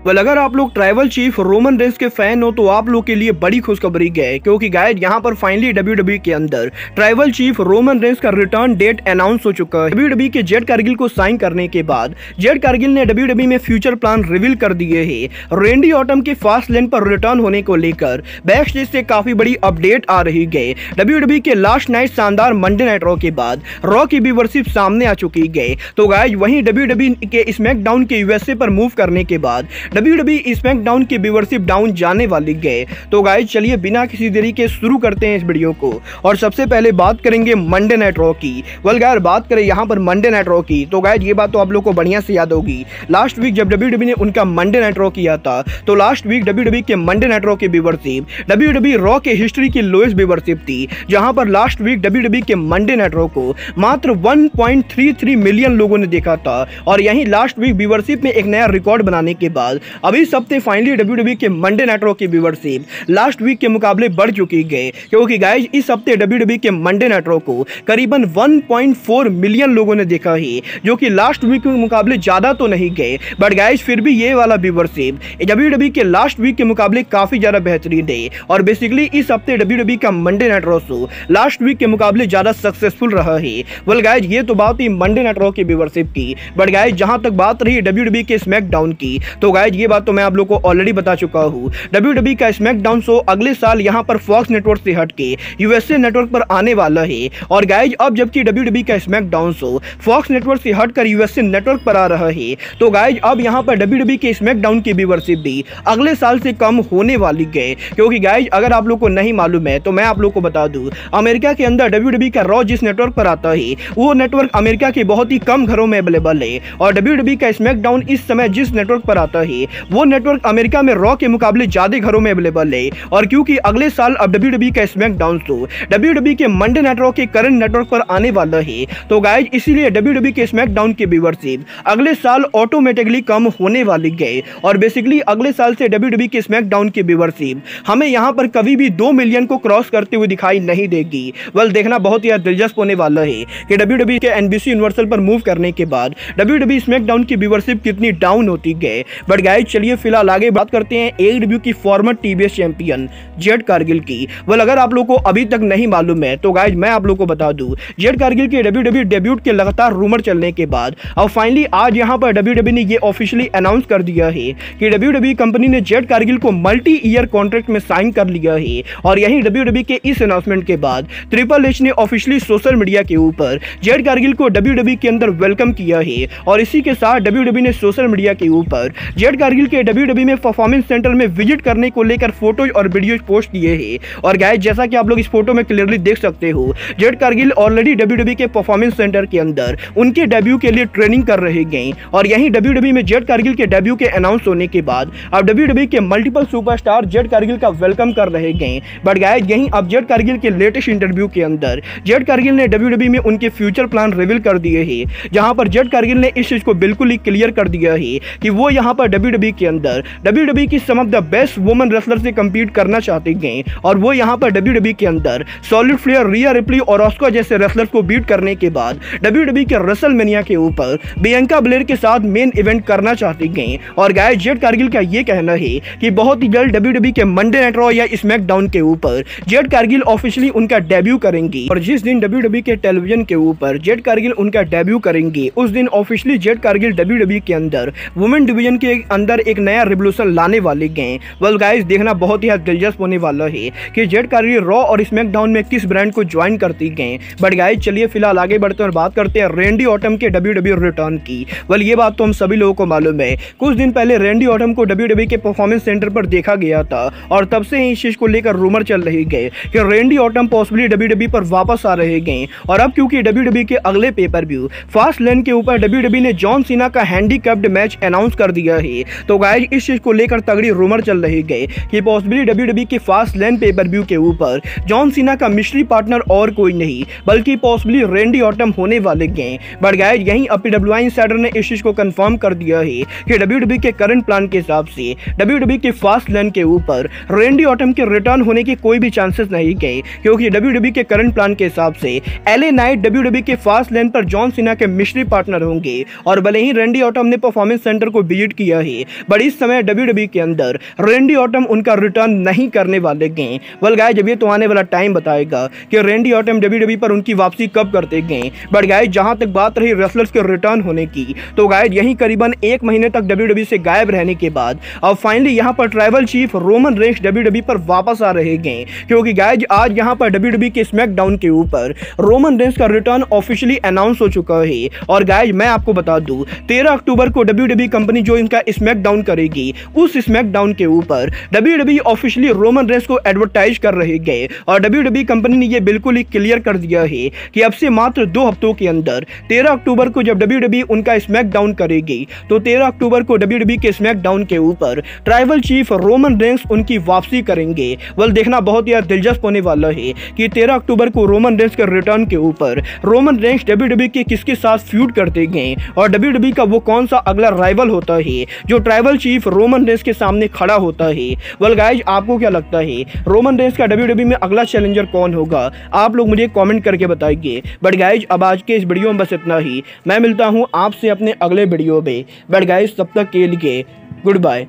अगर आप लोग ट्राइबल चीफ रोमन रेंस के फैन हो तो आप लोग के लिए बड़ी खुशखबरी है, क्योंकि गाइस यहाँ पर फाइनली डब्ल्यूडब्ल्यूई के अंदर ट्राइबल चीफ रोमन रेंस का रिटर्न डेट अनाउंस हो चुका है। डब्ल्यूडब्ल्यूई के जेड कारगिल को साइन करने के बाद जेड कारगिल ने डब्ल्यूडब्ल्यूई में फ्यूचर प्लान रिवील कर दिए हैं। रेंडी ऑटम के फास्ट लेन पर रिटर्न होने को लेकर बैक स्टेज से काफी बड़ी अपडेट आ रही है। डब्ल्यूडब्ल्यूई के लास्ट नाइट शानदार मंडे नाइट रॉ के बाद रॉ की व्यूअरशिप सामने आ चुकी है। तो गाइस वहीं डब्ल्यूडब्ल्यूई के स्मैकडाउन के यूएसए पर मूव करने के बाद डब्ल्यूडब्ल्यूई स्मैकडाउन की व्यूअरशिप डाउन जाने वाली है। तो गाइस चलिए बिना किसी देरी के शुरू करते हैं इस वीडियो को, और सबसे पहले बात करेंगे मंडे नाइट रॉ की। गाइस बात करें यहाँ पर मंडे नाइट रॉ की, तो गाइस ये बात तो आप लोग को बढ़िया से याद होगी। लास्ट वीक जब डब्ल्यूडब्ल्यूई ने उनका मंडे नाइट रॉ किया था, तो लास्ट वीक डब्ल्यूडब्ल्यूई के मंडे नाइट रॉ की व्यूअरशिप डब्ल्यूडब्ल्यूई रॉ के हिस्ट्री की लोएस्ट व्यूअरशिप थी, जहां पर लास्ट वीक डब्ल्यूडब्ल्यूई के मंडे नाइट रॉ को मात्र 1.33 मिलियन लोगों ने देखा था। और यहीं लास्ट वीक व्यूअरशिप में एक नया रिकॉर्ड बनाने के बाद अभी इस हफ्ते फाइनली डब्ल्यूडब्ल्यूई के मंडे नाइट रॉ की व्यूअरशिप लास्ट वीक के मुकाबले बढ़ चुकी है, क्योंकि गाइस इस हफ्ते डब्ल्यूडब्ल्यूई के मंडे नाइट रॉ को करीबन 1.4 मिलियन लोगों ने देखा है, जो कि लास्ट वीक के मुकाबले ज्यादा तो नहीं गए, बट गाइस फिर भी ये वाला व्यूअरशिप डब्ल्यूडब्ल्यूई के लास्ट वीक के मुकाबले काफी ज्यादा बेहतरीन है। और बेसिकली इस हफ्ते डब्ल्यूडब्ल्यूई का Monday night Raw show last week के मुकाबले ज्यादा सक्सेसफुल रहा है। वेल गाइस ये तो बात ही मंडे नाइट रॉ की व्यूअरशिप की, बट गाइस जहां तक बात रही डब्ल्यूडब्ल्यूई के स्मैकडाउन की, तो गाइस ये बात तो मैं आप लोग को ऑलरेडी बता चुका हूं। डब्ल्यूडब्ल्यूई का स्मैकडाउन शो अगले साल यहां पर फॉक्स नेटवर्क से हटके यूएसए नेटवर्क पर आने वाला है। और गाइस अब जबकि डब्ल्यूडब्ल्यूई का स्मैकडाउन शो फॉक्स नेटवर्क से हटकर यूएसए नेटवर्क पर आ रहा है, तो गाइस अब यहां पर डब्ल्यूडब्ल्यूई के स्मैकडाउन की व्यूअरशिप भी अगले साल से कम होने वाली है। क्योंकि गाइस अगर आप लोग को नहीं मालूम है तो मैं आप लोग को बता दूं, अमेरिका के अंदर डब्ल्यूडब्ल्यूई का रॉ जिस नेटवर्क पर आता है वो नेटवर्क अमेरिका के बहुत ही कम घरों में अवेलेबल है, और डब्ल्यूडब्ल्यूई का स्मैकडाउन इस समय जिस नेटवर्क पर आता है वो नेटवर्क अमेरिका में रॉ के मुकाबले ज्यादा घरों में अवेलेबल है। और क्योंकि अगले साल अब डब्ल्यूडब्ल्यूई का स्मैकडाउन शो डब्ल्यूडब्ल्यूई के मंडे नाइट रॉ के करंट नेटवर्क पर आने वाला है, तो गाइस इसीलिए डब्ल्यूडब्ल्यूई के स्मैकडाउन की व्यूअरशिप अगले साल ऑटोमेटिकली कम होने वाली है। और बेसिकली अगले साल से डब्ल्यूडब्ल्यूई के स्मैकडाउन की व्यूअरशिप हमें यहां पर कभी भी 2 मिलियन को क्रॉस करते हुए दिखाई नहीं देगी। वेल देखना बहुत ही दिलचस्प होने वाला है कि डब्ल्यूडब्ल्यूई के एनबीसी यूनिवर्सल पर मूव करने के बाद डब्ल्यूडब्ल्यूई स्मैकडाउन की व्यूअरशिप कितनी डाउन होती है। बट गाइस चलिए फिलहाल आगे बात करते हैं एडब्ल्यू की farmer TBS champion Jade Cargill की। वेल अगर आप लोग को अभी तक नहीं मालूम है तो गाइस मैं आप लोग को बता दूं, जेड कारगिल के डब्ल्यूडब्ल्यूई डेब्यूट के लगातार रूमर चलने के बाद अब फाइनली आज यहां पर डब्ल्यूडब्ल्यूई ने ये ऑफिशियली अनाउंस कर दिया है कि डब्ल्यूडब्ल्यूई कंपनी ने जेड कारगिल को मल्टी ईयर कॉन्ट्रैक्ट में साइन कर लिया है। और यहीं डब्ल्यूडब्ल्यूई के इस अनाउंसमेंट के बाद ट्रिपल एच ने ऑफिशियली सोशल मीडिया के ऊपर जेड कारगिल को डब्ल्यूडब्ल्यूई के अंदर वेलकम किया है। और इसी के साथ डब्ल्यूडब्ल्यूई ने सोशल मीडिया के ऊपर जेड कारगिल के डब्ल्यूडब्ल्यूई में परफॉर्मेंस सेंटर में विजिट करने को लेकर फोटोज और वीडियोज पोस्ट किए हैं। और गाइस जैसा कि आप लोग इस फोटो में क्लियरली देख सकते हो, जेड कारगिल ऑलरेडी डब्ल्यूडब्ल्यूई के परफॉर्मेंस सेंटर के अंदर उनके डेब्यू के लिए ट्रेनिंग कर रहे हैं। और यहीं डब्ल्यूडब्ल्यूई में जेड कारगिल के डेब्यू के अनाउंस होने के बाद अब डब्ल्यूडब्ल्यूई के मल्टीपल सुपरस्टार जेड कारगिल का वेलकम कर रहे हैं। बट गाइस यहीं अब जेड कारगिल के लेटेस्ट इंटरव्यू के अंदर जेड कारगिल ने डब्ल्यूडब्ल्यूई में उनके फ्यूचर प्लान रिवील कर दिए हैं, जहां पर जेड कारगिल ने इस चीज को बिल्कुल ही क्लियर कर दिया है कि वो यहां पर डब्ल्यूडब्ल्यूई के अंदर डब्ल्यूडब्ल्यूई की some of the best women wrestler से कंपीट करना चाहते हैं। और वो यहां पर डब्ल्यूडब्ल्यूई के अंदर सॉलिड फ्लेयर, रिया रिप्ली और ऑस्का जैसे रेसलर्स को बीट करने के बाद डब्ल्यूडब्ल्यूई के रेसलमेनिया के ऊपर बियांका ब्लेयर के साथ मेन इवेंट करना चाहते हैं। और गाइस जेड कारगिल का ये कहना है कि बहुत ही जल्द डब्ल्यूडब्ल्यूई के मंडे नाइट रॉ या स्मैकडाउन के ऊपर जेड कारगिल ऑफिशियली उनका डेब्यू करेंगी। और जिस दिन डब्ल्यूडब्ल्यूई के टेलीविजन के ऊपर जेड कारगिल उनका डेब्यू करेंगे, उस दिन ऑफिशियली जेड कारगिल डब्ल्यूडब्ल्यूई के अंदर वुमेन डिवीजन के अंदर एक नया रिवोल्यूशन लाने वाले हैं। वेल गाइस देखना बहुत ही दिलचस्प होने वाला है कि जेड कारगिल रॉ और स्मैकडाउन में किस ब्रांड को ज्वाइन करती हैं। बट गाइस चलिए फिलहाल आगे बढ़ते हैं और बात करते हैं रेंडी ऑटम के डब्ल्यूडब्ल्यूई रिटर्न की। वेल ये बात तो हम सभी लोगों को मालूम है, कुछ दिन पहले रेंडी ऑटम को डब्ल्यूडब्ल्यूई के परफॉर्मेंस सेंटर पर देखा गया था, और तब से ही इस चीज को लेकर रूमर चल रही है कि रेंडी ऑटम पॉसिबली डब्ल्यूडब्ल्यूई पर वापस आ रहे हैं। और अब क्योंकि डब्ल्यूडब्ल्यूई के अगले पेपर व्यू फास्ट लेन के ऊपर डब्ल्यूडब्ल्यूई ने जॉन सीना का हैंडीकैप्ड मैच अनाउंस कर दिया है, तो गाइस इस चीज को लेकर तगड़ी रूमर चल रही है कि पॉसिबली डब्ल्यूडब्ल्यूई के फास्ट लेन पेपर व्यू के ऊपर जॉन सीना का मिस्ट्री पार्टनर और कोई नहीं बल्कि पॉसिबली रेंडी ऑटम होने वाले हैं। बट गाइस यहीं डब्ल्यूडब्ल्यूई इनसाइडर ने इस चीज को कंफर्म कर दिया है कि डब्ल्यूडब्ल्यूई के करंट प्लान के हिसाब से डब्ल्यूडब्ल्यूई के फास्ट लेन के ऊपर रेंडी ऑटम के रिटर्न होने के कोई भी चांसेस नहीं है, क्योंकि डब्ल्यूडब्ल्यूई के करंट प्लान के हिसाब से एलए नाइट डब्ल्यूडब्ल्यूई के फास्ट लेन पर जॉन सीना के मिस्ट्री पार्टनर होंगे। और भले ही रेंडी ऑटम ने परफॉर्मेंस सेंटर को विजिट किया है, है, बट इस समय WWE के अंदर रेंडी ऑर्टन उनका रिटर्न नहीं करने वाले गए। वेल गाइस, जब ये तो आने वाला टाइम बताएगा कि रेंडी ऑर्टन WWE पर उनकी वापसी कब करते गए। बट गाइस, जहां तक बात रही रेसलर्स के रिटर्न होने की, तो गाइस यही करीबन 1 महीने तक WWE से गायब रहने के बाद अब फाइनली यहां पर tribal chief Roman Reigns WWE पर वापस आ रहे हैं, क्योंकि गाइस आज यहां पर WWE के स्मैकडाउन के ऊपर रोमन रेंस का रिटर्न ऑफिशियली अनाउंस हो चुका है। और गाइस मैं आपको बता दूं, 13 अक्टूबर को WWE कंपनी जो इनका स्मैकडाउन करेगी, उस स्मैकडाउन के ऊपर WWE ऑफिशियली रोमन रेंस को एडवर्टाइज कर रहे गए। और WWE कंपनी ने यह बिल्कुल ही क्लियर कर दिया है कि अब से मात्र 2 हफ्तों के अंदर 13 अक्टूबर को जब WWE उनका स्मैकडाउन करेगी, तो 13 अक्टूबर को WWE के स्मैकडाउन के ऊपर ट्राइबल चीफ रोमन रेंस उनकी वापसी करेंगे। वेल देखना बहुत ही दिलचस्प होने वाला है कि 13 अक्टूबर को रोमन रेंस के रिटर्न के ऊपर रोमन रेंस WWE के किसके साथ फ्यूड करते गए और WWE का वो कौन सा अगला राइवल होता है जो ट्राइबल चीफ रोमन रेंस के सामने खड़ा होता है। वेल गाइस, आपको क्या लगता है रोमन रेंस का WWE में अगला चैलेंजर कौन होगा? आप लोग मुझे कमेंट करके बताइए। बट गाइस, अब आज के इस वीडियो में बस इतना ही। मैं मिलता हूं आपसे अपने अगले वीडियो में। बट गाइस, तब तक के लिए goodbye,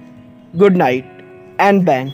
good night and bang.